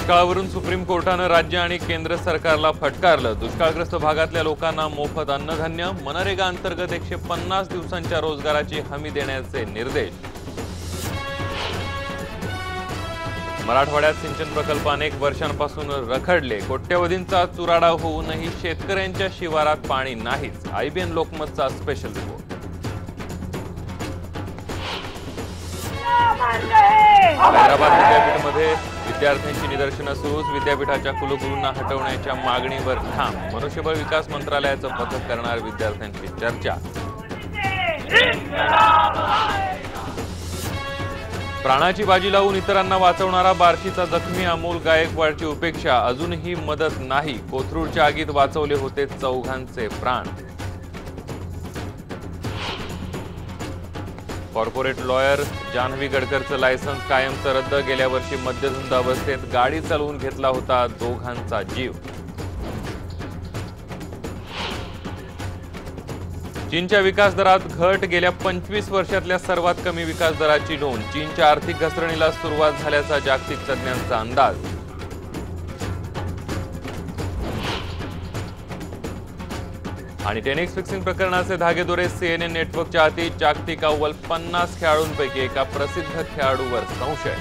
दुष्काळावरून supreme कोर्टानं राज्य आणि केंद्र सरकारला फटकारलं। दुष्काळग्रस्त भागातल्या लोकांना मोफत अन्नधान्य, मनरेगा अंतर्गत 150 दिवसांच्या रोजगाराची हमी देण्याचे निर्देश। मराठवाड्यात सिंचन प्रकल्प अनेक वर्षांपासून रखडले, कोट्यवधींचा चुराडा होऊनही शेतकऱ्यांच्या शिवारात पाणी नाहीच। आयबीएन लोकमतचा स्पेशल रिपोर्ट। हैदराबाद विद्यापीठामध्ये विद्यार्थ्यांची निदर्शनं सुरूच, विद्यापीठाच्या कुलगुरूंना हटवण्याच्या मागणीवर ठाम। मनुष्यबळ विकास मंत्रालयाचं पथक करणार विद्यार्थ्यांची चर्चा। प्राणाची बाजी लावून इतरांना वाचवणारा बार्शीचा जखमी अमोल गायकवाडची उपेक्षा, अजूनही मदत नाही। कोथरूडच्या आगीत वाचवले होते चौघांचे प्राण। कॉर्पोरेट लॉयर जान्हवी गडकरचं लायसन्स कायमचं रद्द, गेल्या वर्षी मद्यधुंद अवस्थेत गाडी चालवून घेतला होता दोघांचा जीव। चीनच्या विकास दरात घट, गेल्या 25 वर्षातल्या सर्वात कमी विकास दराची नोंद। चीनच्या आर्थिक घसरणीला सुरुवात झाल्याचा जागतिक तज्ञांचा अंदाज। आणि टेनिस फिक्सिंग प्रकरणाचे धागेदोरे, सीएनएन नेटवर्कच्या हाती। जागतिक अव्वल 50 खेळाडूंपैकी एका प्रसिद्ध खेळाडूवर संशय।